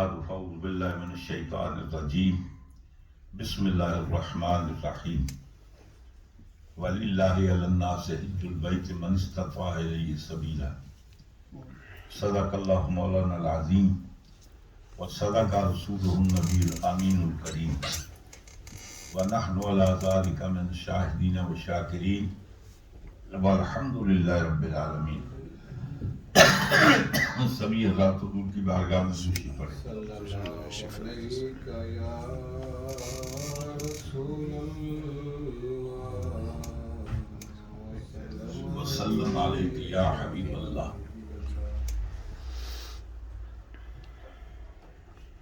بعد فاعوذ باللہ من الشیطان الرجیم بسم اللہ الرحمن الرحیم وَلِلَّهِ عَلَى النَّاسِ حِجُّ الْبَيْتِ مَنِ اسْتَطَاعَ إِلَيْهِ سَبِيلًا صدق اللہ مولانا العظیم وصدق رسولہ النبی الامین الکریم وَنَحْنُ عَلَى ذَلِكَ مِنَ الشَّاهِدِينَ وَالشَّاكِرِينَ وَالْحَمْدُ لِلَّهِ رَبِّ الْعَالَمِينَ۔ سبھی حضرات حضور کی بارگاہ میں سوشی پڑھیں۔ وسلم علیک یا حبیب اللہ۔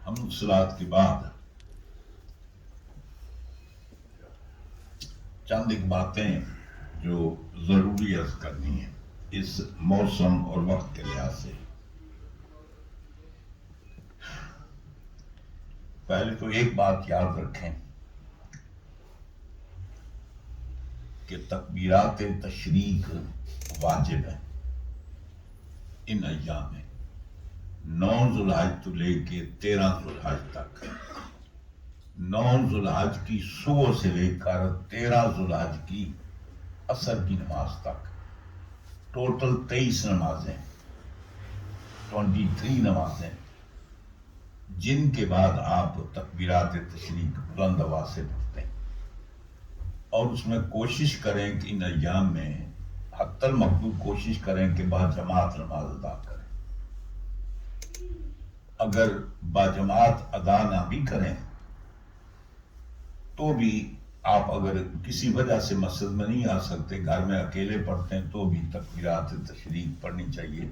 ہم صلوات کے بعد چند ایک باتیں جو ضروری عرض کرنی ہیں اس موسم اور وقت کے لحاظ سے۔ پہلے تو ایک بات یاد رکھیں کہ تکبیرات تشریق واجب ہیں ان ایام میں، 9 ذوالحج تو لے کے 13 ذوالحج تک، 9 ذوالحج کی صبح سے لے کر 13 ذوالحج کی عصر کی نماز تک، ٹوٹل 23 نمازیں، 23 نمازیں، جن کے بعد آپ تکبیرات تشریق بلند آواز سے پڑھتے ہیں، اور اس میں کوشش کریں کہ ان ایام میں حتی المقدور کوشش کریں کہ باجماعت نماز ادا کریں۔ اگر باجماعت ادا نہ بھی کریں تو بھی آپ اگر کسی وجہ سے مسجد میں نہیں آ سکتے، گھر میں اکیلے پڑھتے ہیں، تو بھی تکبیرات تشریق پڑھنی چاہیے۔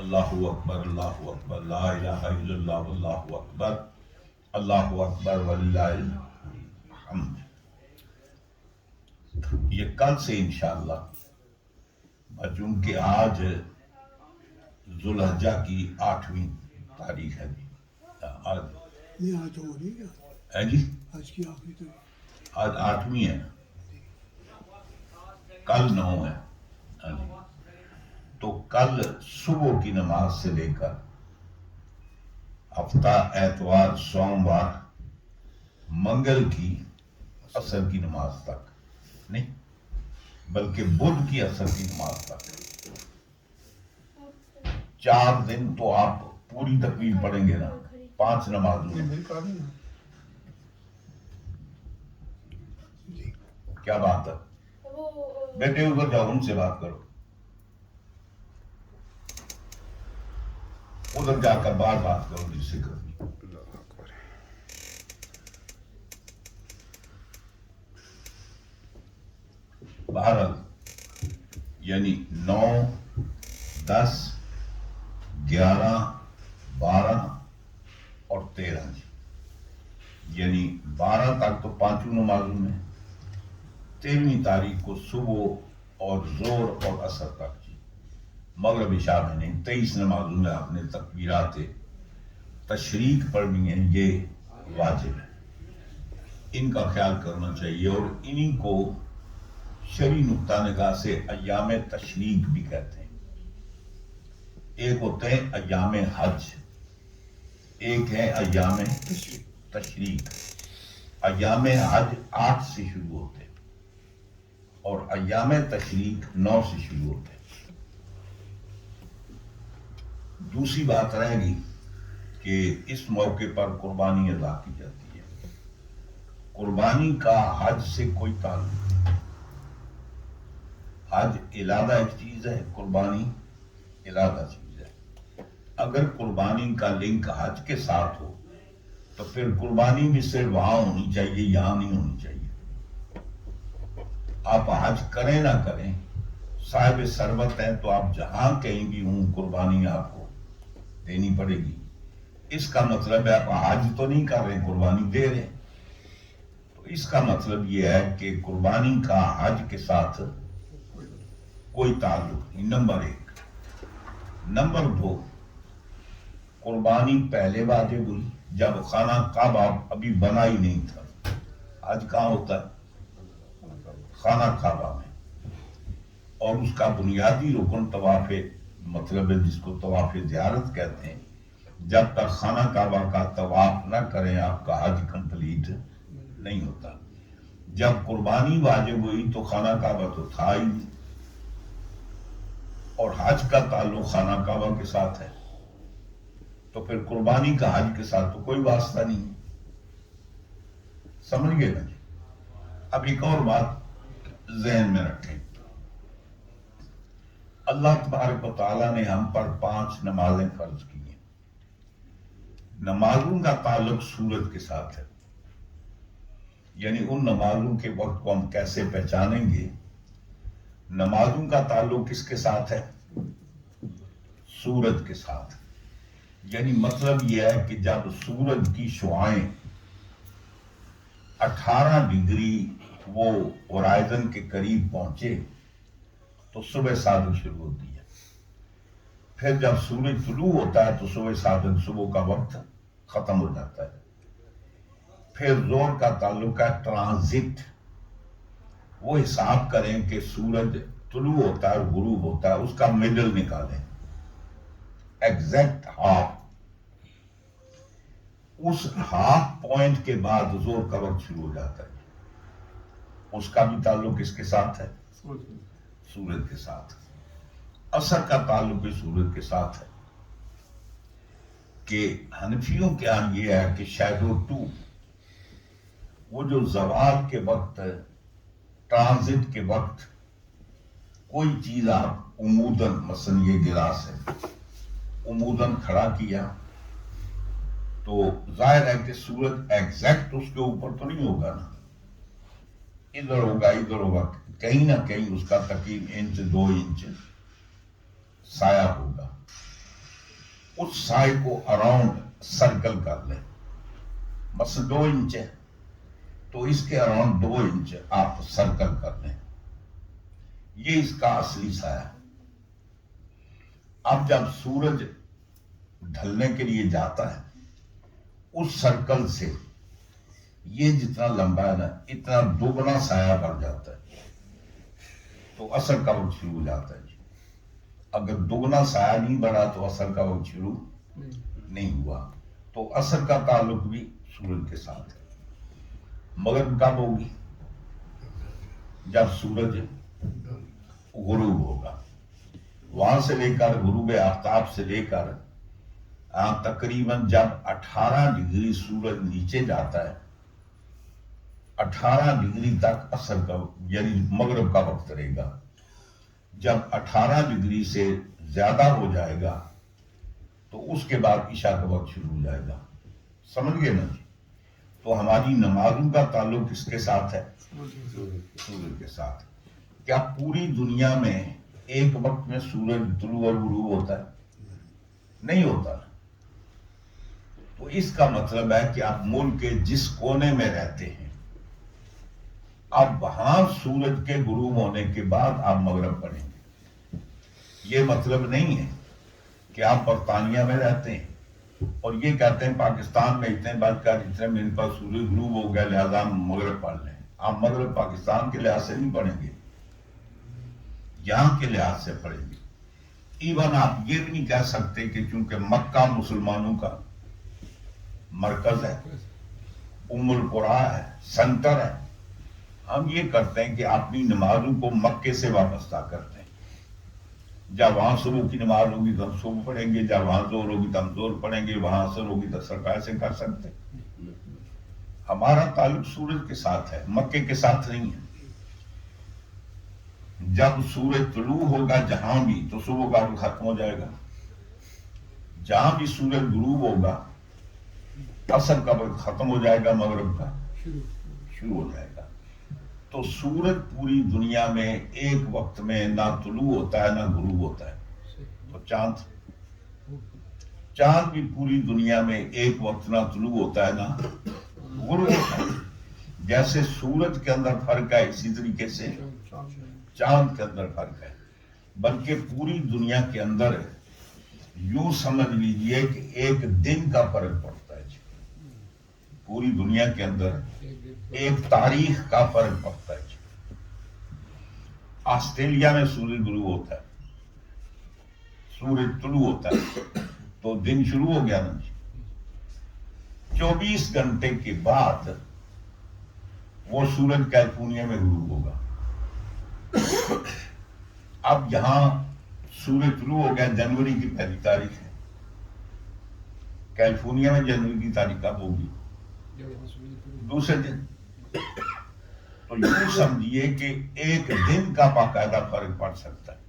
اللہ اکبر اللہ اکبر لا الہ الا اللہ واللہ اکبر اللہ اکبر وللہ الحمد۔ یہ کل سے انشاءاللہ، چونکہ آج ذوالحجہ کی 8ویں تاریخ ہے آج ہے جی، آج 8ویں ہے، کل 9 ہے، تو کل صبح کی نماز سے لے کر ہفتہ اتوار سوموار منگل کی عصر کی نماز تک نہیں، بلکہ بدھ کی عصر کی نماز تک 4 دن تو آپ پوری تکبیر پڑھیں گے نا، 5 نمازوں میں۔ کیا بات ہے بیٹے، ادھر جاؤ، ان سے بات کرو، ادھر جا کر بار بات کرو جس سے کرنی۔ بہرحال یعنی 9 10 11 12 اور 13 یعنی 12 تک تو 5 نمازوں میں، 13ویں تاریخ کو صبح اور زور اور عصر تک جی، مغرب عشاء میں نہیں، 23 نمازوں میں آپ نے تکبیرات تشریق پڑھنی ہے، یہ واجب ہے، ان کا خیال کرنا چاہیے۔ اور انہی کو شرعی نقطہ نگاہ سے ایام تشریق بھی کہتے ہیں۔ ایک ہوتے ہیں ایام حج، ایک ہے ایام تشریق۔ ایام حج 8 سے شروع ہوتے ہیں اور ایام تشریق 9 سے شروع ہوتے ہیں۔ دوسری بات رہے گی کہ اس موقع پر قربانی ادا کی جاتی ہے۔ قربانی کا حج سے کوئی تعلق نہیں، حج علیحدہ ایک چیز ہے، قربانی علیحدہ چیز ہے۔ اگر قربانی کا لنک حج کے ساتھ ہو تو پھر قربانی بھی صرف وہاں ہونی چاہیے، یہاں نہیں ہونی چاہیے۔ آپ حج کریں نہ کریں، صاحب ثروت ہیں تو آپ جہاں کہیں بھی ہوں قربانی آپ کو دینی پڑے گی۔ اس کا مطلب ہے آپ حج تو نہیں کر رہے، قربانی دے رہے ہیں، تو اس کا مطلب یہ ہے کہ قربانی کا حج کے ساتھ کوئی تعلق نہیں، نمبر 1۔ نمبر 2، قربانی پہلے واجب ہوئی جب خانہ کعبہ ابھی بنا ہی نہیں تھا۔ حج کہاں ہوتا ہے؟ خانہ کعبہ میں، اور اس کا بنیادی رکن طواف، مطلب ہے جس کو طواف زیارت کہتے ہیں، جب تک خانہ کعبہ کا طواف نہ کریں آپ کا حج کمپلیٹ نہیں ہوتا. جب قربانی واجب ہوئی تو خانہ کعبہ تو تھا ہی نہیں، اور حج کا تعلق خانہ کعبہ کے ساتھ ہے، تو پھر قربانی کا حج کے ساتھ تو کوئی واسطہ نہیں ہے. سمجھ گئے نا جی؟ اب ایک اور بات ذہن میں رکھیں، اللہ تبارک و تعالیٰ نے ہم پر 5 نمازیں فرض کی ہیں. نمازوں کا تعلق سورج کے ساتھ ہے، یعنی ان نمازوں کے وقت کو ہم کیسے پہچانیں گے. نمازوں کا تعلق کس کے ساتھ ہے؟ سورج کے ساتھ. یعنی مطلب یہ ہے کہ جب سورج کی شعاعیں 18 ڈگری وہ ہورائزن کے قریب پہنچے تو صبح صادق شروع ہوتی ہے. پھر جب سورج طلوع ہوتا ہے تو صبح صادق، صبح کا وقت ختم ہو جاتا ہے. پھر زور کا تعلق ہے ٹرانزٹ. وہ حساب کریں کہ سورج طلوع ہوتا ہے اور غروب ہوتا ہے، اس کا مڈل نکالیں، ایگزیکٹ ہاف. اس ہاف پوائنٹ کے بعد زور کا وقت شروع ہو جاتا ہے. اس کا بھی تعلق کس کے ساتھ ہے؟ سورج کے ساتھ. عصر کا تعلق بھی سورج کے ساتھ ہے. کہ حنفیوں کے یہاں یہ ہے کہ شیڈو 2، وہ جو زوال کے وقت، ٹرانزٹ کے وقت کوئی چیز آپ عموداً، مثلا یہ گلاس ہے، عموداً کھڑا کیا تو ظاہر ہے کہ سورج ایگزیکٹ اس کے اوپر تو نہیں ہوگا نا، ادھر ہوگا ادھر ہوگا، کہیں نہ کہیں اس کا تقریباً 1-2 انچ سایہ ہوگا. اس سائے کو اراؤنڈ سرکل کر لیں. بس 2 انچ ہے تو اس کے اراؤنڈ 2 انچ آپ سرکل کر لیں. یہ اس کا اصلی سایہ ہے. اب جب سورج ڈھلنے کے لیے جاتا ہے، اس سرکل سے یہ جتنا لمبا ہے نا، اتنا دوگنا سایہ بڑھ جاتا ہے تو عصر کا وقت شروع ہو جاتا ہے. اگر دوگنا سایہ نہیں بڑھا تو عصر کا وقت شروع نہیں ہوا. تو عصر کا تعلق بھی سورج کے ساتھ ہے. مغرب کب ہوگی؟ جب سورج غروب ہوگا. وہاں سے لے کر غروب آفتاب سے لے کر تقریباً جب 18 ڈگری سورج نیچے جاتا ہے، 18 ڈگری تک عصر کا یعنی مغرب کا وقت رہے گا. جب 18 ڈگری سے زیادہ ہو جائے گا تو اس کے بعد عشاء کا وقت شروع ہو جائے گا. سمجھ گئے نا جی؟ تو ہماری نمازوں کا تعلق کس کے ساتھ ہے؟ سورج کے ساتھ. کیا پوری دنیا میں ایک وقت میں سورج طلوع اور غروب ہوتا ہے؟ نہیں ہوتا. تو اس کا مطلب ہے کہ آپ ملک کے جس کونے میں رہتے ہیں، اب وہاں سورج کے غروب ہونے کے بعد آپ مغرب پڑھیں گے. یہ مطلب نہیں ہے کہ آپ برطانیہ میں رہتے ہیں اور یہ کہتے ہیں پاکستان میں اتنے بج کر اتنے منٹ پر سورج غروب ہو گیا لہذا ہم مغرب پڑھ لیں. آپ مغرب پاکستان کے لحاظ سے نہیں پڑھیں گے، یہاں کے لحاظ سے پڑھیں گے. ایون آپ یہ بھی نہیں کہہ سکتے کہ چونکہ مکہ مسلمانوں کا مرکز ہے، ام القریٰ ہے، سنٹر ہے، ہم یہ کرتے ہیں کہ اپنی نمازوں کو مکے سے وابستہ کرتے ہیں. جب وہاں صبح کی نماز ہوگی تو ہم صبح پڑھیں گے، جب وہاں زور ہوگی تو ہم زور پڑھیں گے، وہاں عصر ہوگی تو عصر. ایسے کر سکتے. ہمارا تعلق سورج کے ساتھ ہے، مکے کے ساتھ نہیں ہے. جب سورج طلوع ہوگا جہاں بھی تو صبح کا وقت ختم ہو جائے گا. جہاں بھی سورج غروب ہوگا عصر کا وقت ختم ہو جائے گا، مغرب کا شروع ہو جائے گا. تو سورج پوری دنیا میں ایک وقت میں نہ طلوع ہوتا ہے نہ غروب ہوتا ہے. تو چاند بھی پوری دنیا میں ایک وقت نہ طلوع ہوتا ہے نہ غروب ہوتا ہے. جیسے سورج کے اندر فرق ہے اسی طریقے سے چاند کے اندر فرق ہے. بلکہ پوری دنیا کے اندر یوں سمجھ لیجئے کہ ایک دن کا فرق پڑتا ہے. پوری دنیا کے اندر ایک تاریخ کا فرق پڑتا ہے. آسٹریلیا میں سورج غروب ہوتا ہے، سورج طلوع ہوتا ہے. تو دن شروع ہو گیا نا جی. 24 گھنٹے کے بعد وہ سورج کیلیفورنیا میں غروب ہوگا. اب یہاں سورج شروع ہو گیا، جنوری کی 1 تاریخ ہے. کیلیفورنیا میں جنوری کی تاریخ کب ہوگی؟ دوسرے دن. تو یوں سمجھیے کہ ایک دن کا باقاعدہ فرق پڑ سکتا ہے.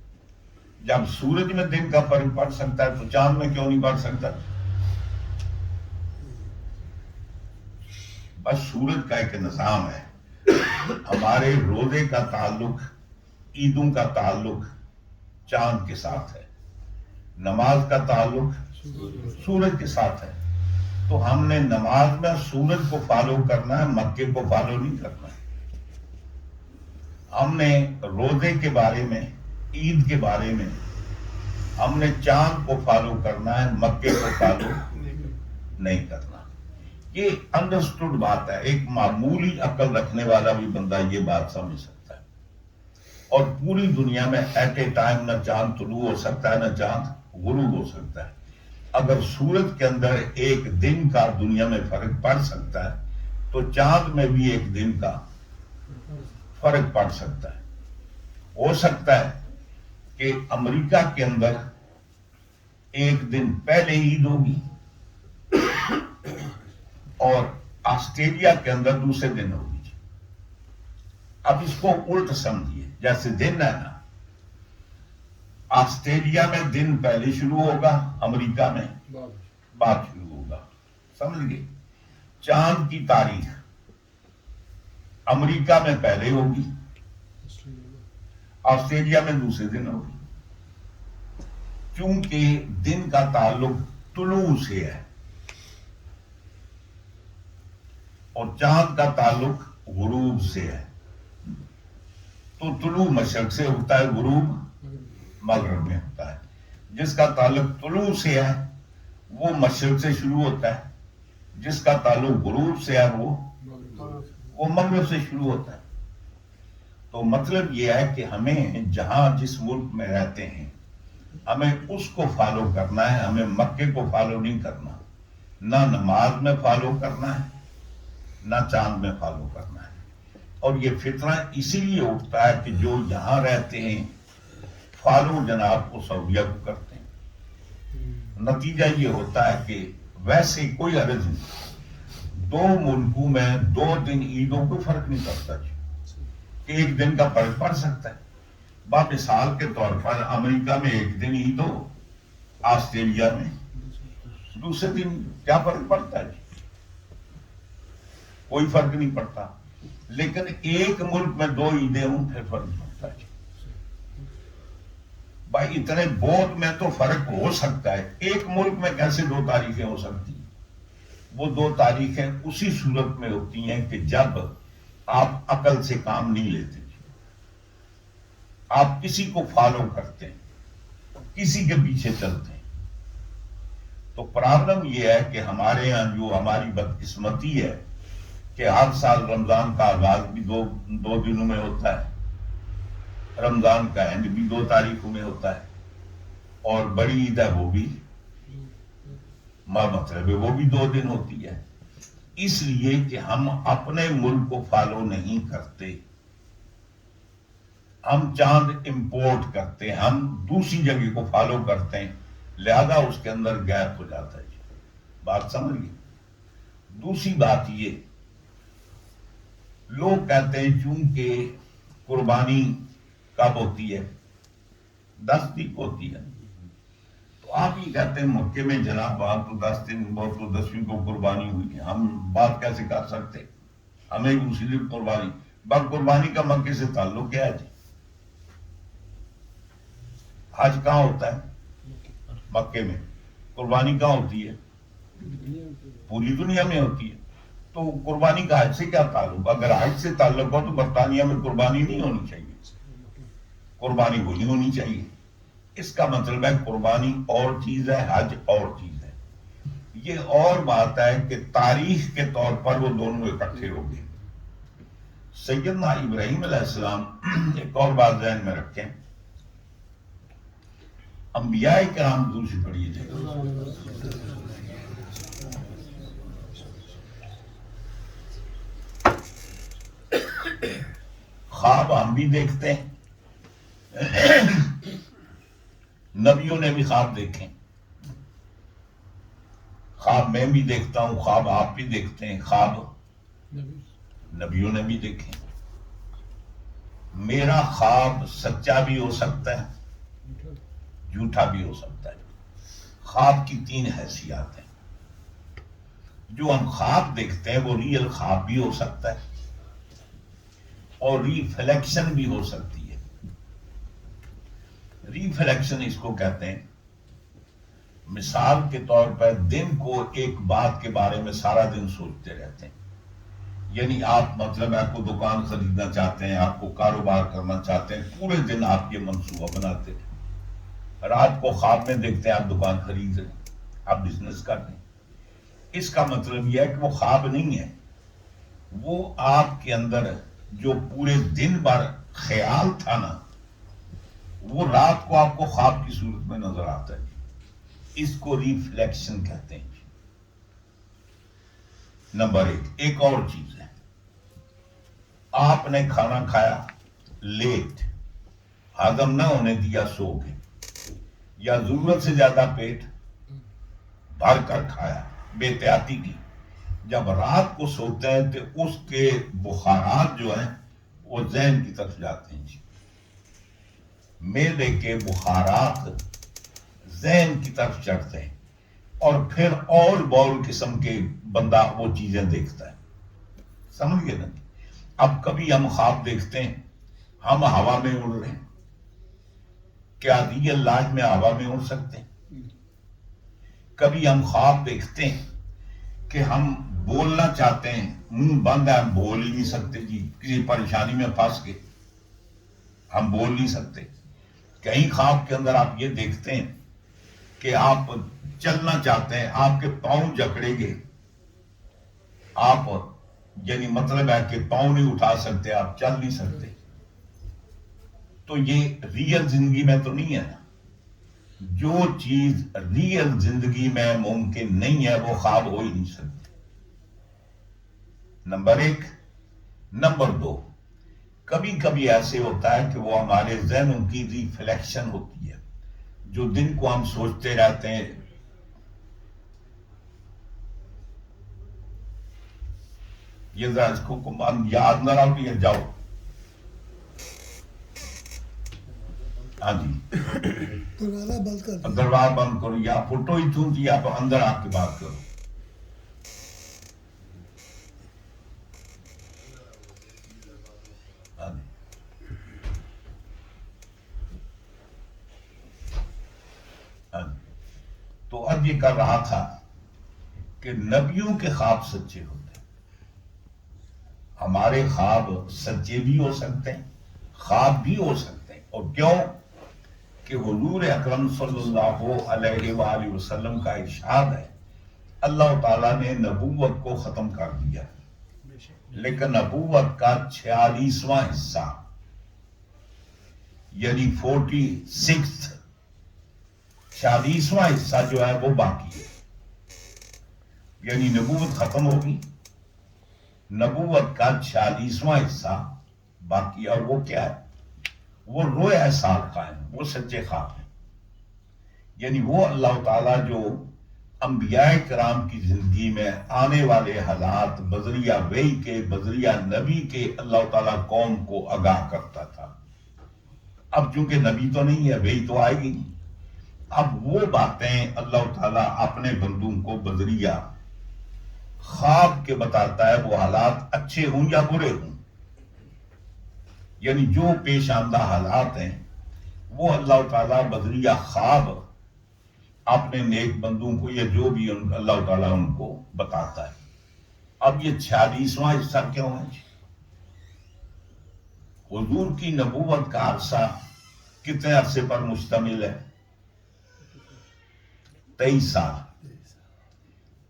جب سورج میں دن کا فرق پڑ سکتا ہے تو چاند میں کیوں نہیں پڑ سکتا؟ بس سورج کا ایک نظام ہے. ہمارے روزے کا تعلق، عیدوں کا تعلق چاند کے ساتھ ہے، نماز کا تعلق سورج کے ساتھ ہے. تو ہم نے نماز میں سورج کو فالو کرنا ہے، مکے کو فالو نہیں کرنا ہے. ہم نے روزے کے بارے میں، عید کے بارے میں ہم نے چاند کو فالو کرنا ہے، مکے کو فالو نہیں کرنا. یہ انڈرسٹوڈ بات ہے. ایک معمولی عقل رکھنے والا بھی بندہ یہ بات سمجھ سکتا ہے. اور پوری دنیا میں ایٹ اے ٹائم نہ چاند طلوع ہو سکتا ہے، نہ چاند غروب ہو سکتا ہے. اگر سورج کے اندر ایک دن کا دنیا میں فرق پڑ سکتا ہے تو چاند میں بھی ایک دن کا فرق پڑ سکتا ہے. ہو سکتا ہے کہ امریکہ کے اندر ایک دن پہلے عید ہوگی اور آسٹریلیا کے اندر دوسرے دن ہوگی. اب اس کو الٹ سمجھیے. جیسے دن ہے نا، آسٹریلیا میں دن پہلے شروع ہوگا، امریکہ میں بعد شروع ہوگا. سمجھ گئے؟ چاند کی تاریخ امریکہ میں پہلے ہوگی، آسٹریلیا میں دوسرے دن ہوگی. چونکہ دن کا تعلق طلوع سے ہے اور چاند کا تعلق غروب سے ہے. تو طلوع مشرق سے ہوتا ہے، غروب مغرب میں ہوتا ہے. جس کا تعلق طلوع سے ہے وہ مشرق سے شروع ہوتا ہے، جس کا تعلق غروب سے ہے وہ مغرب سے شروع ہوتا ہے. تو مطلب یہ ہے کہ ہمیں جہاں جس ملک میں رہتے ہیں ہمیں اس کو فالو کرنا ہے، ہمیں مکے کو فالو نہیں کرنا. نہ نماز میں فالو کرنا ہے، نہ چاند میں فالو کرنا ہے. اور یہ فتنہ اسی لیے اٹھتا ہے کہ جو یہاں رہتے ہیں فالو جناب کو سعودیہ کو کرتے ہیں. نتیجہ یہ ہوتا ہے کہ ویسے کوئی عرض نہیں، دو ملکوں میں 2 دن عیدوں کو فرق نہیں پڑتا جی. ایک دن کا فرق پڑ سکتا ہے. مثال کے طور پر امریکہ میں ایک دن عید ہو، آسٹریلیا میں دوسرے دن کیا فرق پڑتا ہے جی؟ کوئی فرق نہیں پڑتا. لیکن ایک ملک میں 2 عیدیں ہوں پھر فرق پڑتا ہے. بھائی اتنے بہت میں تو فرق ہو سکتا ہے، ایک ملک میں کیسے 2 تاریخیں ہو سکتی ہیں؟ وہ 2 تاریخیں اسی صورت میں ہوتی ہیں کہ جب آپ عقل سے کام نہیں لیتے، آپ کسی کو فالو کرتے ہیں، کسی کے پیچھے چلتے ہیں. تو پرابلم یہ ہے کہ ہمارے ہاں جو ہماری بدقسمتی ہے کہ ہر سال رمضان کا آغاز بھی دو دنوں میں ہوتا ہے، رمضان کا اینڈ بھی 2 تاریخوں میں ہوتا ہے، اور بڑی عید ہے وہ بھی مطلب وہ بھی 2 دن ہوتی ہے. اس لیے کہ ہم اپنے ملک کو فالو نہیں کرتے، ہم چاند امپورٹ کرتے ہیں، ہم دوسری جگہ کو فالو کرتے ہیں، لہذا اس کے اندر گیپ ہو جاتا ہے. بات سمجھ گئی؟ دوسری بات یہ، لوگ کہتے ہیں چونکہ قربانی کب ہوتی ہے؟ 10 دن ہوتی ہے. تو آپ ہی کہتے ہیں مکے میں جناب بات تو 10 دن، بہت تو 10ویں کو قربانی ہوئی ہے. ہم بات کیسے کر سکتے؟ ہمیں اسی دن قربانی، بس قربانی کا مکے سے تعلق کیا ہے جی؟ حج کہاں ہوتا ہے؟ مکے میں. قربانی کہاں ہوتی ہے؟ پوری دنیا میں ہوتی ہے. تو قربانی کا حج سے کیا تعلق؟ اگر حج سے تعلق ہو تو برطانیہ میں قربانی نہیں ہونی چاہیے، قربانی وہی ہونی چاہیے. اس کا مطلب ہے قربانی اور چیز ہے، حج اور چیز ہے. یہ اور بات ہے کہ تاریخ کے طور پر وہ دونوں اکٹھے ہو گئے. سیدنا ابراہیم علیہ السلام، ایک اور بات ذہن میں رکھیں، انبیاء کرام حضور سے پڑھیے جائے. خواب ہم بھی دیکھتے ہیں, نبیوں نے بھی خواب دیکھے, خواب میں بھی دیکھتا ہوں, خواب آپ بھی دیکھتے ہیں, خواب نبیوں نے بھی دیکھے. میرا خواب سچا بھی ہو سکتا ہے, جھوٹا بھی ہو سکتا ہے. خواب کی 3 حیثیات ہیں. جو ہم خواب دیکھتے ہیں وہ ریئل خواب بھی ہو سکتا ہے اور ریفلیکشن بھی ہو سکتی ہے. ریفلیکشن اس کو کہتے ہیں, مثال کے طور پر دن کو ایک بات کے بارے میں سارا دن سوچتے رہتے ہیں. یعنی آپ مطلب آپ کو دکان خریدنا چاہتے ہیں, آپ کو کاروبار کرنا چاہتے ہیں, پورے دن آپ یہ منصوبہ بناتے ہیں. رات کو خواب میں دیکھتے ہیں آپ دکان خرید رہے ہیں, آپ بزنس کر رہے ہیں. اس کا مطلب یہ ہے کہ وہ خواب نہیں ہے, وہ آپ کے اندر جو پورے دن بھر خیال تھا نا, وہ رات کو آپ کو خواب کی صورت میں نظر آتا ہے. اس کو ریفلیکشن کہتے ہیں. نمبر 1. ایک اور چیز ہے, آپ نے کھانا کھایا لیٹ, ہضم نہ ہونے دیا, سو گئے, یا ضرورت سے زیادہ پیٹ بھر کر کھایا, بے احتیاطی کی. جب رات کو سوتے ہیں تو اس کے بخارات جو ہیں وہ ذہن کی طرف جاتے ہیں. معدے کے بخارات ذہن کی طرف چڑھتے ہیں اور پھر اور بول قسم کے بندہ وہ چیزیں دیکھتا ہے. سمجھ گئے نا؟ اب کبھی ہم خواب دیکھتے ہیں ہم ہوا میں اڑ رہے ہیں, کیا ریئل لائف میں ہوا میں اڑ سکتے ہیں؟ کبھی ہم خواب دیکھتے ہیں کہ ہم بولنا چاہتے ہیں, منہ بند ہے, ہم بول ہی نہیں سکتے, جی کسی پریشانی میں پھنس گئے, ہم بول نہیں سکتے. کہیں خواب کے اندر آپ یہ دیکھتے ہیں کہ آپ چلنا چاہتے ہیں, آپ کے پاؤں جکڑے گئے, آپ یعنی مطلب ہے کہ پاؤں نہیں اٹھا سکتے, آپ چل نہیں سکتے. تو یہ ریئل زندگی میں تو نہیں ہے نا. جو چیز ریئل زندگی میں ممکن نہیں ہے وہ خواب ہو ہی نہیں سکتی. نمبر 1. نمبر 2, کبھی کبھی ایسے ہوتا ہے کہ وہ ہمارے ذہنوں کی ریفلیکشن ہوتی ہے. جو دن کو ہم سوچتے رہتے ہیں, یہ ذرا اس کو یاد نہ رہو کہ جاؤ. ہاں جی, دروازہ بند کر دو. دروازہ بند کرو, یا فوٹو ہی تھی آپ اندر آ کے بات کرو. ہاں جی, ہاں جی. تو اب یہ کر رہا تھا کہ نبیوں کے خواب سچے ہوتے ہیں. ہمارے خواب سچے بھی ہو سکتے ہیں, خواب بھی ہو سکتے ہیں. اور کیوں کہ حضور اکرم صلی اللہ علیہ وآلہ وسلم کا ارشاد ہے, اللہ تعالیٰ نے نبوت کو ختم کر دیا, لیکن نبوت کا 46واں حصہ یعنی 46واں حصہ جو ہے وہ باقی ہے. یعنی نبوت ختم ہوگی, نبوت کا 46واں حصہ باقی. اور وہ کیا ہے؟ وہ رویا صادقہ ہیں, وہ سچے خواب ہیں. یعنی وہ اللہ تعالیٰ جو انبیاء کرام کی زندگی میں آنے والے حالات بذریعہ وحی کے, بذریعہ نبی کے اللہ تعالیٰ قوم کو آگاہ کرتا تھا. اب چونکہ نبی تو نہیں ہے, وحی تو آئے گی نہیں. اب وہ باتیں اللہ تعالیٰ اپنے بندوں کو بذریعہ خواب کے بتاتا ہے, وہ حالات اچھے ہوں یا برے ہوں. یعنی جو پیش آمدہ حالات ہیں وہ اللہ تعالیٰ بذریعہ خواب اپنے نیک بندوں کو یا جو بھی اللہ تعالیٰ ان کو بتاتا ہے. اب یہ 46واں حصہ کیوں ہے؟ حضور کی نبوت کا عرصہ کتنے عرصے پر مشتمل ہے؟ 23 سال.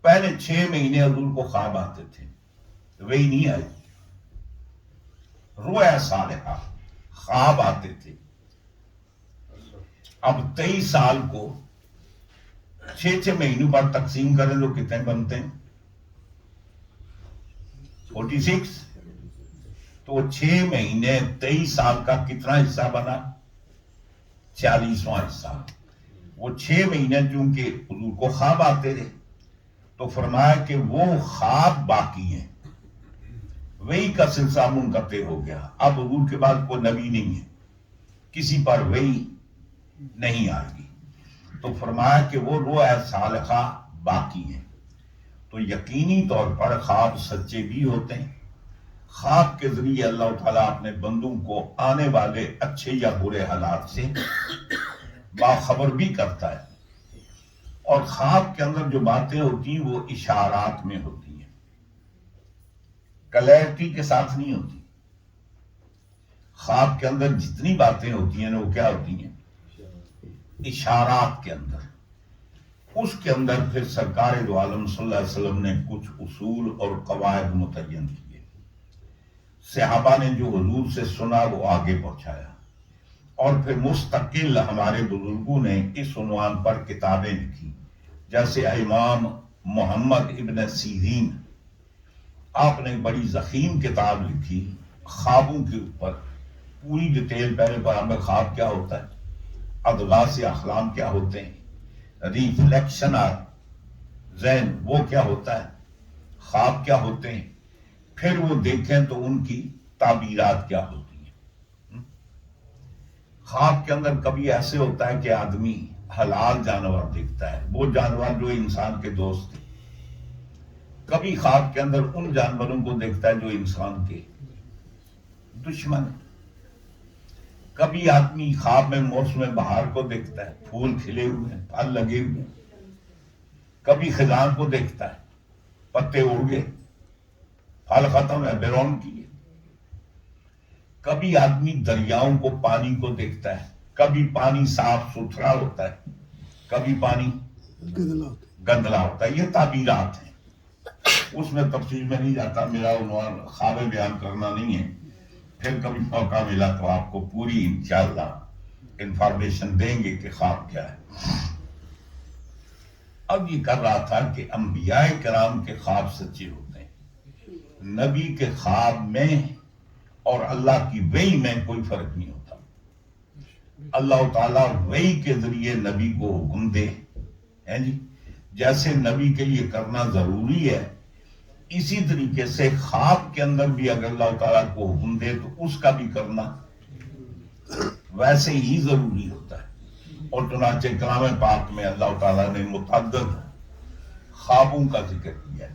پہلے 6 مہینے حضور کو خواب آتے تھے, وہی نہیں آئی. رویا صالحہ خواب آتے تھے. اب 23 سال کو 6 مہینوں پر تقسیم کریں تو کتنے بنتے ہیں؟ 46. تو 6 مہینے 23 سال کا کتنا حصہ بنا؟ 40واں حصہ. وہ 6 مہینے چونکہ حضور کو خواب آتے رہے تو فرمایا کہ وہ خواب باقی ہیں، وہی کا سلسلہ منقطع ہو گیا. اب حضور کے بعد کوئی نبی نہیں ہے، کسی پر وہی نہیں آئے گی. تو فرمایا کہ وہ روح صالحہ باقی ہیں. تو یقینی طور پر خواب سچے بھی ہوتے ہیں. خواب کے ذریعے اللہ تعالیٰ اپنے بندوں کو آنے والے اچھے یا برے حالات سے باخبر بھی کرتا ہے. اور خواب کے اندر جو باتیں ہوتی ہیں وہ اشارات میں ہوتی ہیں، کلیئرٹی کے ساتھ نہیں ہوتی. خواب کے اندر جتنی باتیں ہوتی ہیں وہ کیا ہوتی ہیں؟ اشارات کے اندر. اس کے اندر پھر سرکار دو عالم صلی اللہ علیہ وسلم نے کچھ اصول اور قواعد متعین کیے. صحابہ نے جو حضور سے سنا وہ آگے پہنچایا، اور پھر مستقل ہمارے بزرگوں نے اس عنوان پر کتابیں لکھی. جیسے امام محمد ابن سیرین، آپ نے بڑی ضخیم کتاب لکھی خوابوں کے اوپر، پوری ڈیٹیل پہلے پر ہمیں خواب کیا ہوتا ہے، اضغاث احلام کیا ہوتے ہیں، ریفلیکشن ذہن وہ کیا ہوتا ہے، خواب کیا ہوتے ہیں، پھر وہ دیکھیں تو ان کی تعبیرات کیا ہوتی ہیں. خواب کے اندر کبھی ایسے ہوتا ہے کہ آدمی حلال جانور دیکھتا ہے، وہ جانور جو انسان کے دوست ہیں. کبھی خواب کے اندر ان جانوروں کو دیکھتا ہے جو انسان کے دشمن ہیں. کبھی آدمی خواب میں موسم بہار کو دیکھتا ہے، پھول کھلے ہوئے ہیں، پھل لگے ہوئے ہیں. کبھی خزاں کو دیکھتا ہے، پتے اڑ گئے، پھل ختم ہے، بیرون کیے. کبھی آدمی دریاؤں کو، پانی کو دیکھتا ہے. کبھی پانی صاف ستھرا ہوتا ہے، کبھی پانی گندلا ہوتا ہے. یہ تعبیرات ہیں، اس میں تفصیل میں نہیں جاتا، میرا عنوان خواب بیان کرنا نہیں ہے. پھر کبھی موقع ملا تو آپ کو پوری انشاءاللہ انفارمیشن دیں گے کہ خواب کیا ہے. اب یہ کر رہا تھا کہ انبیاء کرام کے خواب سچے ہوتے ہیں، نبی کے خواب میں اور اللہ کی وحی میں کوئی فرق نہیں ہوتا. اللہ تعالیٰ وحی کے ذریعے نبی کو حکم دے ہیں جی، جیسے نبی کے لیے کرنا ضروری ہے، اسی طریقے سے خواب کے اندر بھی اگر اللہ تعالیٰ کو حکم دے تو اس کا بھی کرنا ویسے ہی ضروری ہوتا ہے. اور چنانچہ کلام پاک میں اللہ تعالیٰ نے متعدد خوابوں کا ذکر کیا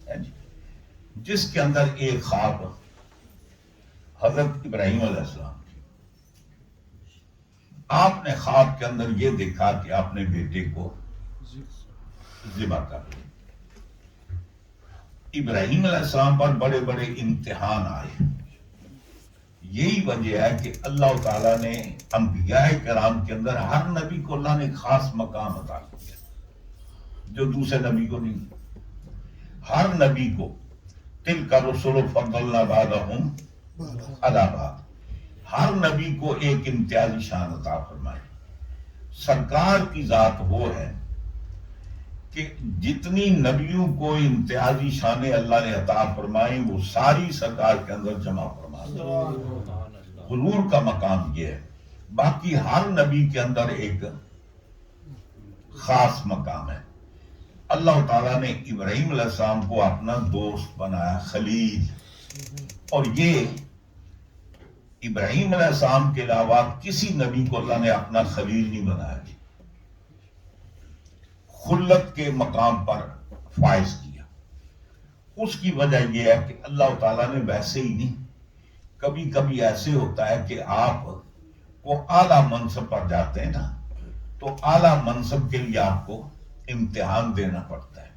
ہے جی، جس کے اندر ایک خواب حضرت ابراہیم علیہ السلام کی. آپ نے خواب کے اندر یہ دیکھا کہ آپ نے بیٹے کو ذبح کر دیا. ابراہیم علیہ السلام پر بڑے بڑے امتحان آئے. یہی وجہ ہے کہ اللہ تعالیٰ نے انبیاء کرام کے اندر ہر نبی کو اللہ نے خاص مقام عطا کیا جو دوسرے نبی کو نہیں. ہر نبی کو تلک الرسل فضلنا بعضهم علی بعض، ہر نبی کو ایک امتیازی شان عطا فرمائی. سرکار کی ذات وہ ہے کہ جتنی نبیوں کو امتیازی شانیں اللہ نے عطا فرمائی وہ ساری سرکار کے اندر جمع فرما دی. حضور کا مقام یہ ہے. باقی ہر نبی کے اندر ایک خاص مقام ہے. اللہ تعالیٰ نے ابراہیم علیہ السلام کو اپنا دوست بنایا، خلیل. اور یہ ابراہیم علیہ السلام کے علاوہ کسی نبی کو اللہ نے اپنا خلیل نہیں بنایا، خلت کے مقام پر فائز کیا. اس کی وجہ یہ ہے کہ اللہ تعالیٰ نے ویسے ہی نہیں، کبھی کبھی ایسے ہوتا ہے کہ آپ کو اعلیٰ منصب پر جاتے ہیں نا، تو اعلیٰ منصب کے لیے آپ کو امتحان دینا پڑتا ہے،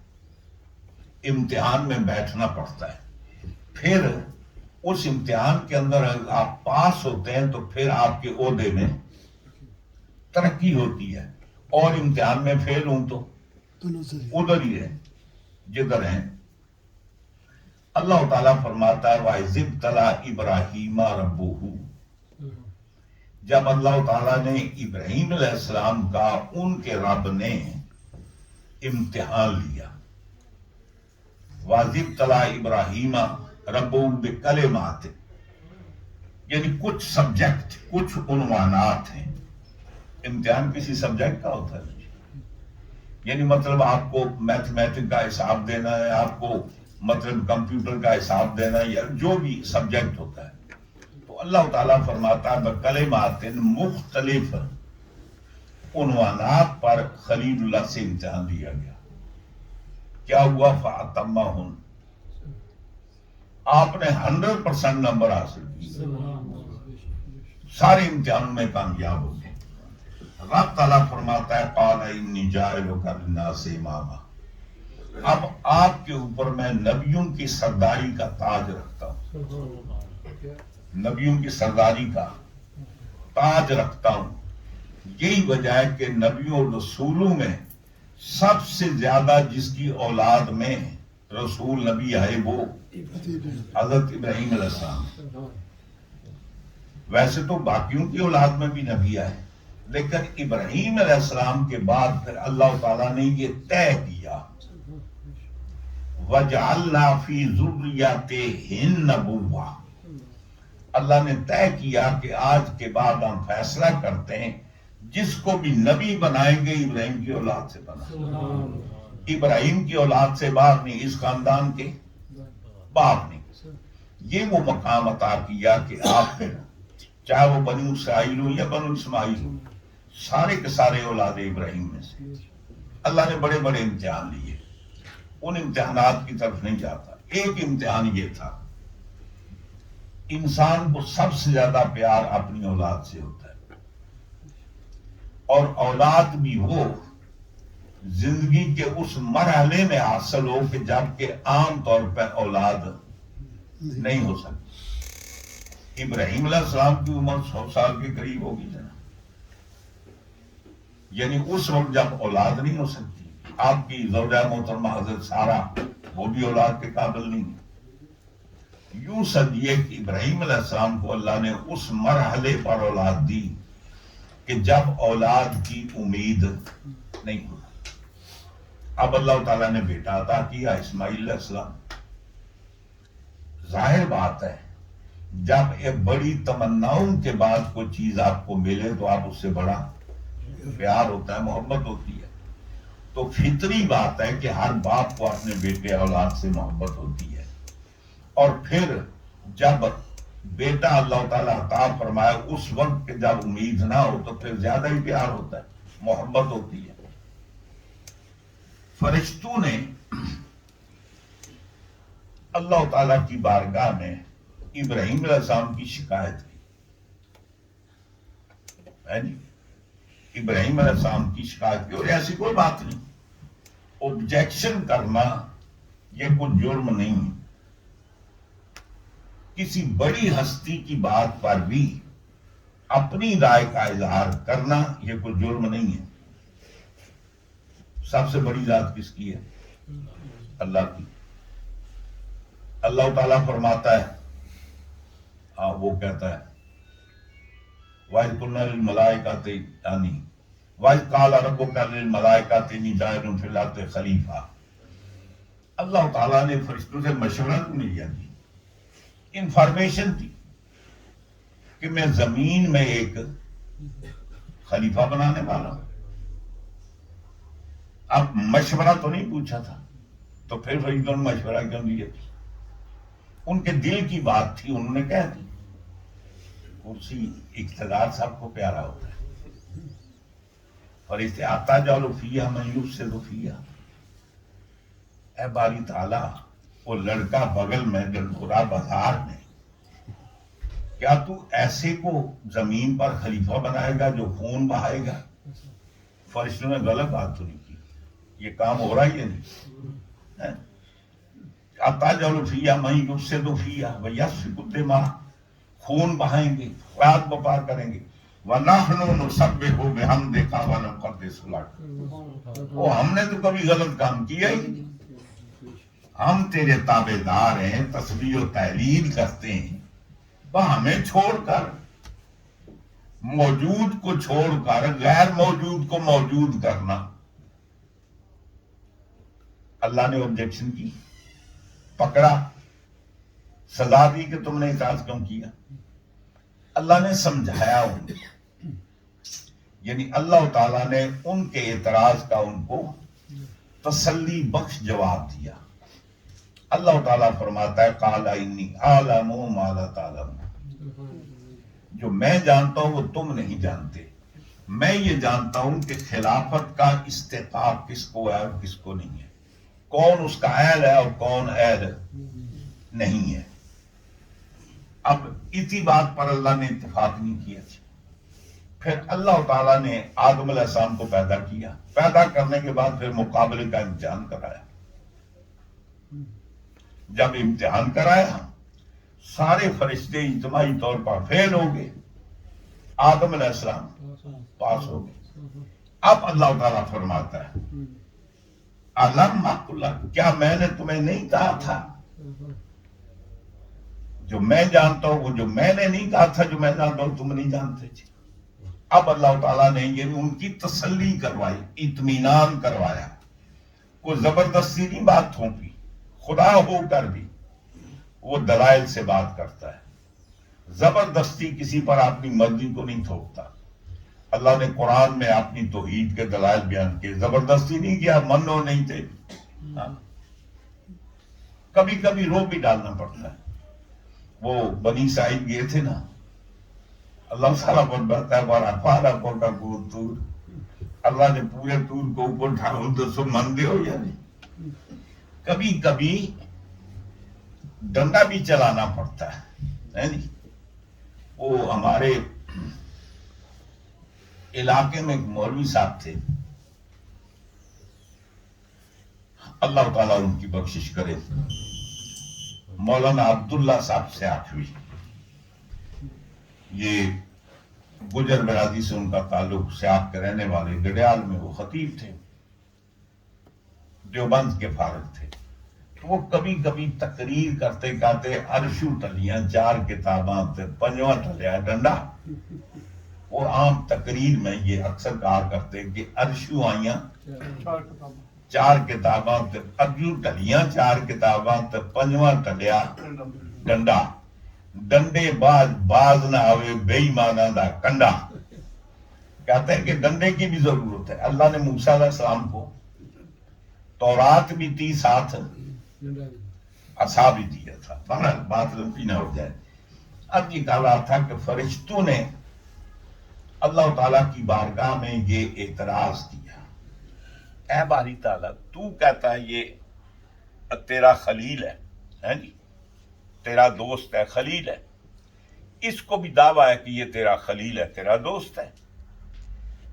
امتحان میں بیٹھنا پڑتا ہے. پھر اس امتحان کے اندر آپ پاس ہوتے ہیں تو پھر آپ کے عہدے میں ترقی ہوتی ہے. اور امتحان میں فیل ہوں تو ادھر ہی ہے جدھر ہیں. اللہ تعالیٰ فرماتا ہے وَإِذِ ابْتَلَىٰ إِبْرَاهِيمَ رَبُّهُ، جب اللہ تعالیٰ نے ابراہیم علیہ السلام کا ان کے رب نے امتحان لیا، واجب طلع ابراہیم رب بکلمات، یعنی کچھ سبجیکٹ، کچھ عنوانات ہیں. امتحان کسی سبجیکٹ کا ہوتا ہے، یعنی مطلب آپ کو میتھمیٹک کا حساب دینا ہے، آپ کو مطلب کمپیوٹر کا حساب دینا ہے، یا جو بھی سبجیکٹ ہوتا ہے. تو اللہ تعالیٰ فرماتا ہے بکلمات، مختلف عنوانات پر خلیل اللہ سے امتحان لیا گیا. کیا ہوا؟ فَأَتَمَّهُنَّ، آپ نے 100% نمبر حاصل کیے، سارے امتحانوں میں کامیاب ہو گئے. رب تعالیٰ فرماتا ہے قَالَ إِنِّي جَاعِلُكَ لِلنَّاسِ إِمَامًا، اب آپ کے اوپر میں نبیوں کی سرداری کا تاج رکھتا ہوں، نبیوں کی سرداری کا تاج رکھتا ہوں. یہی وجہ ہے کہ نبیوں اور رسولوں میں سب سے زیادہ جس کی اولاد میں رسول نبی آئے وہ حضرت ابراہیم علیہ السلام. ویسے تو باقیوں کی اولاد میں بھی نبی آئے، لیکن ابراہیم علیہ السلام کے بعد پھر اللہ تعالیٰ نے یہ طے کیا وَجَعَلْنَا فِي ذُرِّيَّتِهِ النُّبُوَّةَ، اللہ نے طے کیا کہ آج کے بعد ہم فیصلہ کرتے ہیں جس کو بھی نبی بنائیں گے ابراہیم کی اولاد سے بنائیں، ابراہیم کی اولاد سے باہر نہیں، اس خاندان کے باہر نہیں. یہ وہ مقام عطا کیا کہ آپ کے چاہے وہ بنو اسرائیل ہو یا بنو اسماعیل ہو، سارے کے سارے اولاد ابراہیم میں سے. اللہ نے بڑے بڑے امتحان لیے، ان امتحانات کی طرف نہیں جاتا. ایک امتحان یہ تھا، انسان کو سب سے زیادہ پیار اپنی اولاد سے ہوتا ہے، اور اولاد بھی وہ زندگی کے اس مرحلے میں حاصل ہو کہ جب کہ عام طور پہ اولاد نہیں ہو سکتی. ابراہیم علیہ السلام کی عمر 100 سال کے قریب ہوگی نا، یعنی اس وقت جب اولاد نہیں ہو سکتی. آپ کی زوجہ محترمہ حضرت سارہ، وہ بھی اولاد کے قابل نہیں. یوں سمجھیے کہ ابراہیم علیہ السلام کو اللہ نے اس مرحلے پر اولاد دی کہ جب اولاد کی امید نہیں ہوئی. اب اللہ تعالیٰ نے بیٹا عطا کیا اسماعیل علیہ السلام. ظاہر بات ہے جب ایک بڑی تمناؤں کے بعد کوئی چیز آپ کو ملے تو آپ اس سے بڑا پیار ہوتا ہے، محبت ہوتی ہے. تو فطری بات ہے کہ ہر باپ کو اپنے بیٹے اولاد سے محبت ہوتی ہے، اور پھر جب بیٹا اللہ تعالیٰ عطا فرمائے اس وقت کہ جب امید نہ ہو تو پھر زیادہ ہی پیار ہوتا ہے، محبت ہوتی ہے. فرشتوں نے اللہ تعالیٰ کی بارگاہ میں ابراہیم علیہ السلام کی شکایت کی. ابراہیم علیہ السلام کی شکایت کی، اور ایسی کوئی بات نہیں، اوبجیکشن کرنا یہ کوئی جرم نہیں ہے. کسی بڑی ہستی کی بات پر بھی اپنی رائے کا اظہار کرنا یہ کوئی جرم نہیں ہے. سب سے بڑی ذات کس کی ہے؟ اللہ کی. اللہ تعالیٰ فرماتا ہے، وہ کہتا ہے وَإِذْ قُلْنَا لِلْمَلَائِكَةِ وَإِذْ قَالَ رَبُّكَ لِلْمَلَائِكَةِ إِنِّي جَاعِلٌ فِي الْأَرْضِ خلیفہ. اللہ تعالیٰ نے فرشتوں سے مشورہ نہیں لیا، انفارمیشن دی کہ میں زمین میں ایک خلیفہ بنانے والا ہوں. اب مشورہ تو نہیں پوچھا تھا، تو پھر فرشتوں نے مشورہ کیوں دیا؟ ان کے دل کی بات تھی، انہوں نے کہہ دی. کرسی اقتدار سب کو پیارا ہوتا ہے. فرشتے آتا جالو فیہا من یفسد فیہا، اے باری تعالیٰ وہ لڑکا بغل میں گنگورا بازار میں، کیا تو ایسے کو زمین پر خلیفہ بنائے گا جو خون بہائے گا؟ فرشتوں نے غلط بات تو نہیں کی، یہ کام ہو رہا ہی ہے نہیں. آتا جالو فیہا من یفسد فیہا ویسفک الدماء، خون بہائیں گے، رات بپا کریں گے. وَنَحْنُ نُسَبِّحُ بِحَمْدِكَ وَنُقَدِّسُ لَكَ، وہ ہم نے تو کبھی غلط کام کیا ہی نہیں، ہم تیرے تابع دار ہیں، تسبیح و تحلیل کرتے ہیں، وہ ہمیں چھوڑ کر موجود کو چھوڑ کر غیر موجود کو موجود کرنا، اللہ نے آبجیکشن کی، پکڑا، سزا دی کہ تم نے اعتراض کیوں کیا؟ اللہ نے سمجھایا ان کو، یعنی اللہ تعالیٰ نے ان کے اعتراض کا ان کو تسلی بخش جواب دیا۔ اللہ تعالیٰ فرماتا ہے قال انی اعلم ما لا تعلمون، جو میں جانتا ہوں وہ تم نہیں جانتے، میں یہ جانتا ہوں کہ خلافت کا استحقاق کس کو ہے اور کس کو نہیں ہے، کون اس کا اہل ہے اور کون اہل نہیں ہے۔ اب اسی بات پر اللہ نے اتفاق نہیں کیا۔ پھر اللہ تعالیٰ نے آدم علیہ السلام کو پیدا کیا، پیدا کرنے کے بعد پھر مقابلے کا امتحان کرایا۔ جب امتحان کرایا سارے فرشتے اجتماعی طور پر فیل ہو گئے، آدم علیہ السلام پاس ہو گئے۔ اب اللہ تعالیٰ فرماتا ہے علم اقل لک، کیا میں نے تمہیں نہیں کہا تھا؟ جو میں جانتا ہوں وہ جو میں نے نہیں کہا تھا، جو میں جانتا ہوں تم نہیں جانتے تھے۔ اب اللہ تعالیٰ نے یہ ان کی تسلی کروائی، اطمینان کروایا، کوئی زبردستی نہیں بات تھوپی، خدا ہو کر بھی وہ دلائل سے بات کرتا ہے، زبردستی کسی پر اپنی مرضی کو نہیں تھوپتا۔ اللہ نے قرآن میں اپنی توحید کے دلائل بیان کیے، زبردستی نہیں کیا، منو نہیں تھے، کبھی کبھی رو بھی ڈالنا پڑتا ہے۔ وہ بنی اسرائیل گئے تھے نا، اللہ تعالیٰ بتاتا ہے بارہ پارا پوٹا کو تور، اللہ نے پورے تور کو اوپر اٹھا تو سب مندے ہو یا نہیں، کبھی کبھی ڈنڈا بھی چلانا پڑتا ہے نہیں۔ وہ ہمارے علاقے میں ایک مولوی صاحب تھے، اللہ تعالیٰ ان کی بخشش کرے، مولانا عبداللہ صاحب سے ہوئی، یہ گجر برادری سے ان کا تعلق، سیاق کے رہنے والے، گڈیال میں وہ خطیب تھے، دیوبند کے فارغ تھے۔ تو وہ کبھی کبھی تقریر کرتے کہتے عرشو ٹلیاں 4 کتاباں تے 5واں ٹلیا ڈنڈا۔ وہ عام تقریر میں یہ اکثر کہا کرتے کہ عرشو آئیاں 4 کتاباں تے عرشو ٹلیاں 4 کتاباں تے 5واں ٹلیا ڈنڈا، ڈنڈے باز نہ آوے بے ایماناں دا کنڈا۔ کہتے ہیں کہ ڈنڈے کی بھی ضرورت ہے۔ اللہ نے موسیٰ علیہ السلام کو تورات بھی تھی، ساتھ عصا بھی دیا تھا۔ بہرحال بات لمبی نہ ہو جائے، اب یہ کہا رہا تھا کہ فرشتوں نے اللہ تعالیٰ کی بارگاہ میں یہ اعتراض کیا، اے باری تعالیٰ تو کہتا ہے یہ تیرا خلیل ہے جی، تیرا دوست ہے، خلیل ہے، اس کو بھی دعویٰ ہے کہ یہ تیرا خلیل ہے، تیرا دوست ہے۔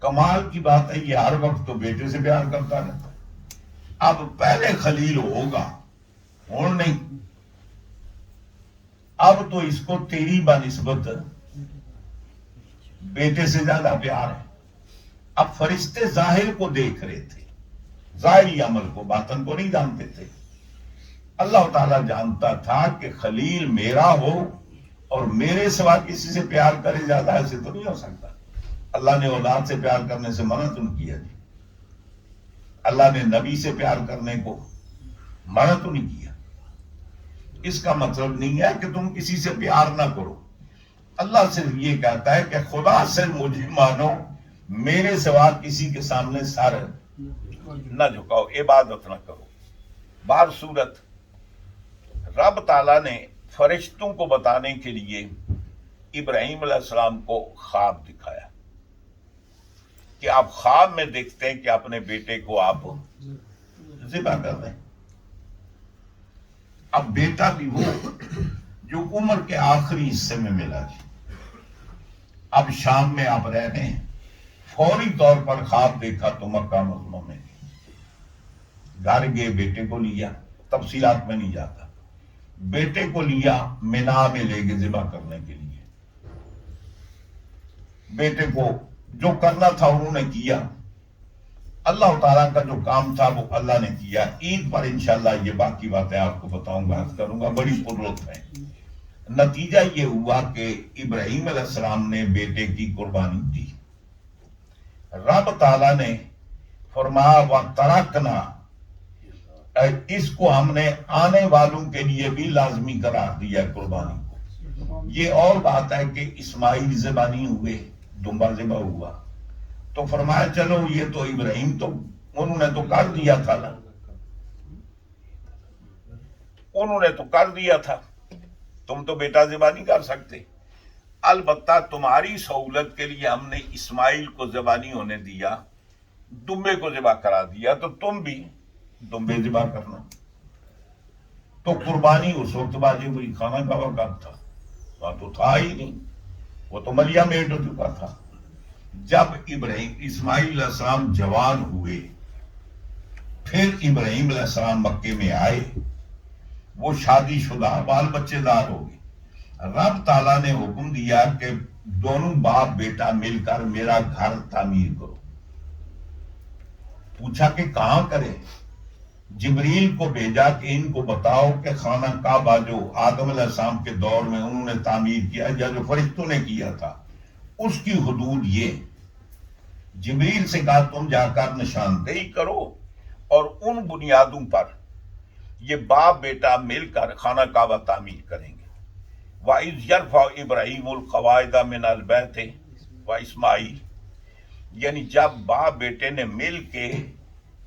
کمال کی بات ہے یہ ہر وقت تو بیٹے سے پیار کرتا رہتا ہے، اب پہلے خلیل ہوگا اور نہیں، اب تو اس کو تیری بنسبت بیٹے سے زیادہ پیار ہے۔ اب فرشتے ظاہر کو دیکھ رہے تھے، ظاہری عمل کو، باطن کو نہیں جانتے تھے۔ اللہ تعالیٰ جانتا تھا کہ خلیل میرا ہو اور میرے سوا کسی سے پیار کرے، زیادہ ایسے تو نہیں ہو سکتا۔ اللہ نے اولاد سے پیار کرنے سے منع تو نہیں کیا جی، اللہ نے نبی سے پیار کرنے کو منع تو نہیں کیا۔ اس کا مطلب نہیں ہے کہ تم کسی سے پیار نہ کرو، اللہ صرف یہ کہتا ہے کہ خدا سے مجھے مانو، میرے سوا کسی کے سامنے سر نہ جھکاؤ، عبادت نہ کرو۔ بہر صورت رب تعالیٰ نے فرشتوں کو بتانے کے لیے ابراہیم علیہ السلام کو خواب دکھایا کہ آپ خواب میں دیکھتے ہیں کہ اپنے بیٹے کو آپ ذبح کر رہے ہیں۔ اب بیٹا بھی وہ جو عمر کے آخری حصے میں ملا جی، اب شام میں آپ رہ رہے ہیں، فوری طور پر خواب دیکھا تو مکہ مکرمہ میں گھر گئے، بیٹے کو لیا، تفصیلات میں نہیں جاتا، بیٹے کو لیا مینا میں لے کے ذبح کرنے کے لیے۔ بیٹے کو جو کرنا تھا انہوں نے کیا، اللہ تعالیٰ کا جو کام تھا وہ اللہ نے کیا۔ عید پر انشاءاللہ یہ باقی باتیں آپ کو بتاؤں گا، عرض کروں گا، بڑی قدرت ہے۔ نتیجہ یہ ہوا کہ ابراہیم علیہ السلام نے بیٹے کی قربانی دی. رب تعالیٰ نے فرمایا وَتَرَكْنَا، اس کو ہم نے آنے والوں کے لیے بھی لازمی قرار دیا قربانی کو. یہ اور بات ہے کہ اسماعیل ذبح ہوئے، دمبا ذبح ہوا، تو فرمایا چلو یہ تو ابراہیم تو انہوں نے تو کر دیا تھا نا، انہوں نے تو کر دیا تھا، تم تو بیٹا ذبح نہیں کر سکتے. البتہ تمہاری سہولت کے لیے ہم نے اسماعیل کو ذبح نہیں ہونے دیا، دمبے کو ذبح کرا دیا، تو تم بھی دمبے ذبح کرنا. تو قربانی اس وقت واجب ہوئی. کھانا کا وقت تھا، وہاں تو تھا ہی نہیں، وہ تو مریا میٹ ہو چکا تھا. جب اسماعیل علیہ السلام جوان ہوئے، پھر ابراہیم علیہ السلام مکے میں آئے، وہ شادی شدہ بال بچے دار ہو گئے. رب تعالیٰ نے حکم دیا کہ دونوں باپ بیٹا مل کر میرا گھر تعمیر کرو. پوچھا کہ کہاں کرے؟ جبریل کو بھیجا کہ ان کو بتاؤ کہ خانہ کعبہ جو آدم علیہ السلام کے دور میں انہوں نے تعمیر کیا یا جو فرشتوں نے کیا تھا، اس کی حدود یہ. جبریل سے کہا تم جا کر نشاندہی کرو اور ان بنیادوں پر یہ باپ بیٹا مل کر خانہ کعبہ تعمیر کریں گے. وَإِذْ يَرْفَعُ إِبْرَاهِيمُ الْقَوَاعِدَ مِنَ الْبَيْتِ وَإِسْمَاعِيلُ، یعنی جب باپ بیٹے نے مل کے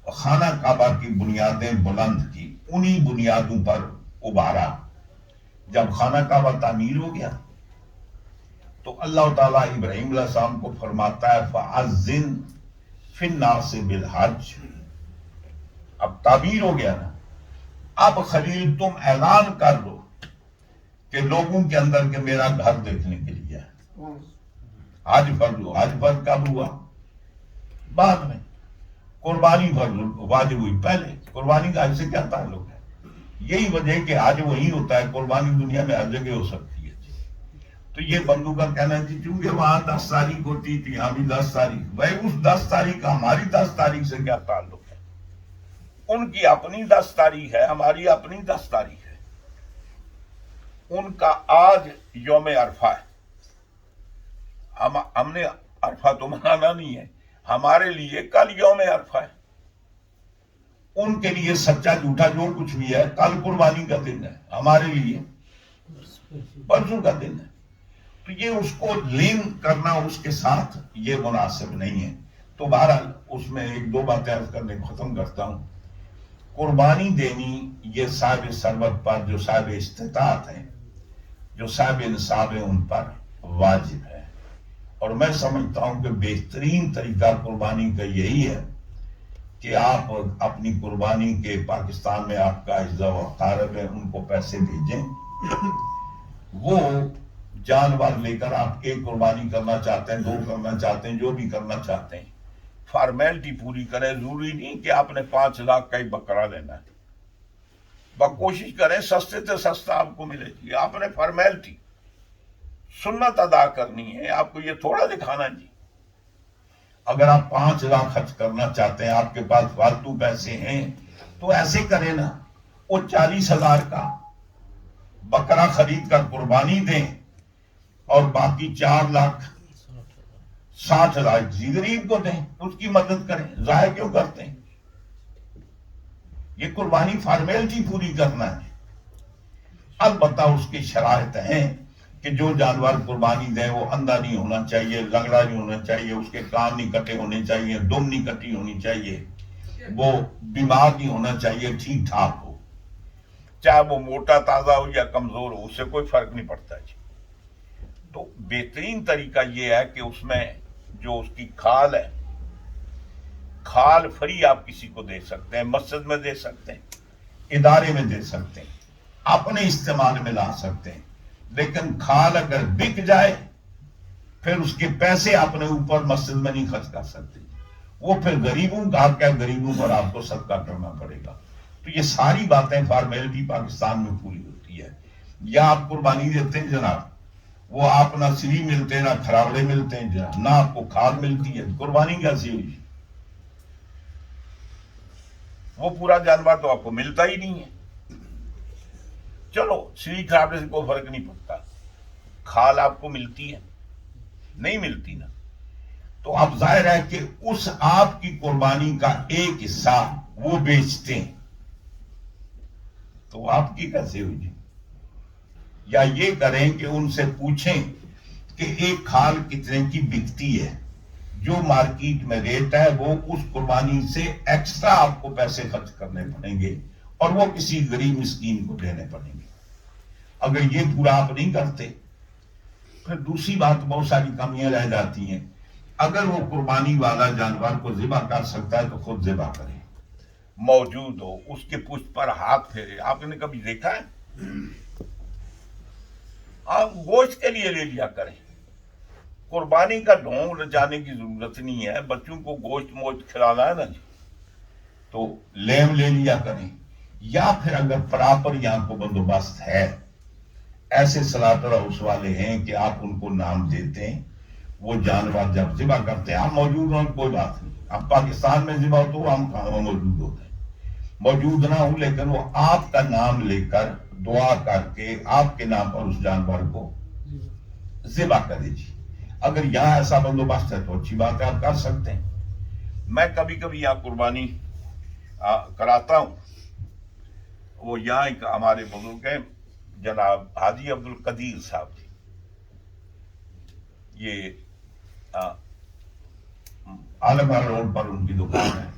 خانہ کعبہ کی بنیادیں بلند کی، انہی بنیادوں پر ابھارا. جب خانہ کعبہ تعمیر ہو گیا تو اللہ تعالیٰ ابراہیم علیہ السلام کو فرماتا ہے فَأَذِّن فِي النَّاسِ بِالْحَجِّ. اب تعمیر ہو گیا نا، اب خلیل تم اعلان کر دو کہ لوگوں کے اندر کہ میرا گھر دیکھنے کے لیے ہے. حج فرض ہو. حج فرض کب ہوا؟ بعد میں. قربانی فرض واجب ہوئی پہلے. قربانی کا حج سے کیا تعلق ہے؟ یہی وجہ ہے کہ حج وہی ہوتا ہے، قربانی دنیا میں ہر جگہ ہو سکتی ہے. تو یہ بندوں کا کہنا ہے چونکہ وہاں 10 تاریخ ہوتی تھی، یہاں بھی 10 تاریخ. بھائی اس 10 تاریخ کا ہماری 10 تاریخ سے کیا تعلق ہے؟ ان کی اپنی 10 تاریخ ہے، ہماری اپنی 10 تاریخ ہے. ان کا آج یوم عرفہ ہے، ہم نے عرفہ تو منانا نہیں ہے، ہمارے لیے کل یوم عرفہ ہے. ان کے لیے سچا جھوٹا جو کچھ بھی ہے کل قربانی کا دن ہے، ہمارے لیے پرسوں کا دن ہے. تو یہ اس کو لنک کرنا اس کے ساتھ یہ مناسب نہیں ہے. تو بہرحال اس میں ایک دو باتیں عرض کرنے کو ختم کرتا ہوں. قربانی دینی یہ صاحب ثروت پر، جو صاحب استطاعت ہیں، جو صاحب نصاب ہیں، ان پر واجب ہے. اور میں سمجھتا ہوں کہ بہترین طریقہ قربانی کا یہی ہے کہ آپ اپنی قربانی کے پاکستان میں آپ کا اعزا و اقارب ہے، ان کو پیسے بھیجیں. وہ جانور لے کر آپ ایک قربانی کرنا چاہتے ہیں، 2 کرنا چاہتے ہیں، جو بھی کرنا چاہتے ہیں، فارمیلٹی پوری کریں. ضروری نہیں کہ آپ نے 5 لاکھ کا ہی بکرا لینا ہے. کوشش کریں سستے سے سستا آپ کو ملے گی. آپ نے فارمیلٹی سنت ادا کرنی ہے، آپ کو یہ تھوڑا دکھانا جی. اگر آپ 5 لاکھ خرچ کرنا چاہتے ہیں، آپ کے پاس فالتو پیسے ہیں، تو ایسے کریں نا، وہ 40,000 کا بکرا خرید کر قربانی دیں اور باقی 4,60,000 غریب کو دیں، اس کی مدد کریں. ضائع کیوں کرتے ہیں؟ یہ قربانی فارمیلٹی پوری کرنا ہے. البتہ اس کی شرائط ہیں کہ جو جانور قربانی دیں وہ اندھا نہیں ہونا چاہیے، لنگڑا نہیں ہونا چاہیے، اس کے کان نہیں کٹے ہونے چاہیے، دم نہیں کٹی ہونی چاہیے، وہ بیمار نہیں ہونا چاہیے، ٹھیک ٹھاک ہو. چاہے وہ موٹا تازہ ہو یا کمزور ہو، اس سے کوئی فرق نہیں پڑتا جی. تو بہترین طریقہ یہ ہے کہ اس میں جو اس کی کھال ہے، کھال فری آپ کسی کو دے سکتے ہیں، مسجد میں دے سکتے ہیں، ادارے میں دے سکتے ہیں، اپنے استعمال میں لا سکتے ہیں. لیکن کھال اگر بک جائے پھر اس کے پیسے اپنے اوپر مسجد میں نہیں خرچ کر سکتے. وہ پھر غریبوں کا حق ہے، غریبوں پر آپ کو صدقہ کرنا پڑے گا. تو یہ ساری باتیں فارمیلٹی پاکستان میں پوری ہوتی ہے. یا آپ قربانی دیتے ہیں جناب، وہ آپ نہ سری ملتے نہ کھراوڑے ملتے ہیں جناب، نہ آپ کو کھاد ملتی ہے، قربانی کیسی ہوئی؟ وہ پورا جانور تو آپ کو ملتا ہی نہیں ہے. چلو شریک خرابے سے کوئی فرق نہیں پڑتا، کھال آپ کو ملتی ہے نہیں ملتی نا، تو اب ظاہر ہے کہ اس آپ کی قربانی کا ایک حصہ وہ بیچتے ہیں، تو آپ کی کیسے ہوئی جی؟ یا یہ کریں کہ ان سے پوچھیں کہ ایک کھال کتنے کی بکتی ہے، جو مارکیٹ میں ریٹ ہے وہ اس قربانی سے ایکسٹرا آپ کو پیسے خرچ کرنے پڑیں گے اور وہ کسی غریب مسکین کو دینے پڑیں گے۔ اگر یہ پورا آپ نہیں کرتے پھر دوسری بات بہت ساری کمیاں رہ جاتی ہیں۔ اگر وہ قربانی والا جانور کو ذبح کر سکتا ہے تو خود ذبح کرے، موجود ہو، اس کے پشت پر ہاتھ پھیرے۔ آپ نے کبھی دیکھا ہے؟ آپ گوشت کے لیے لے لیا کریں، قربانی کا ڈھونگ رچانے کی ضرورت نہیں ہے، بچوں کو گوشت موشت کھلانا ہے نا جی، تو لیم لے لیا کریں۔ یا پھر اگر پراپر یہاں کو بندوبست ہے، ایسے سلاطر ہاؤس والے ہیں کہ آپ ان کو نام دیتے ہیں، وہ جانور جب ذبح کرتے ہیں آپ موجود ہوں کوئی بات نہیں، اب پاکستان میں ذبح ہو تو ہم کہاں موجود ہوتے ہیں، موجود نہ ہوں لیکن وہ آپ کا نام لے کر دعا کر کے آپ کے نام پر اس جانور کو ذبح کرے جی۔ اگر یہاں ایسا بندوبست ہے تو اچھی بات ہے، آپ کر سکتے ہیں۔ میں کبھی کبھی یہاں قربانی کراتا ہوں، وہ یہاں ایک ہمارے بزرگ ہیں جناب حاجی عبد القدیر صاحب جی، یہ عالمگڑھ روڈ پر ان کی دکان ہے،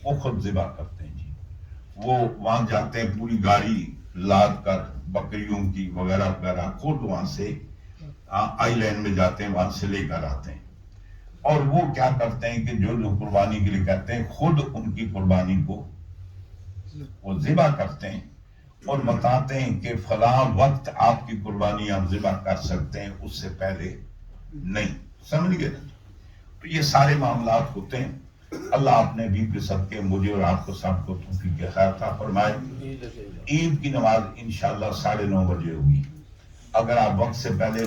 وہ خود ذبح کرتے ہیں جی، وہ وہاں جاتے ہیں پوری گاڑی لاد کر بکریوں کی وغیرہ وغیرہ، خود وہاں سے آئی لینڈ میں جاتے ہیں، وہاں سے لے کر آتے ہیں، اور وہ کیا کرتے ہیں کہ جو قربانی کے لیے کہتے ہیں خود ان کی قربانی کو وہ ذبح کرتے ہیں اور بتاتے ہیں کہ فلاں وقت آپ کی قربانی آپ ذبح کر سکتے ہیں، اس سے پہلے نہیں، سمجھ گئے نا؟ تو یہ سارے معاملات ہوتے ہیں۔ اللہ اپنے بھی کے صدقے مجھے اور آپ کو سب کو توفیق خیر عطا فرمائے۔ عید کی نماز انشاءاللہ 9:30 بجے ہوگی، اگر آپ وقت سے پہلے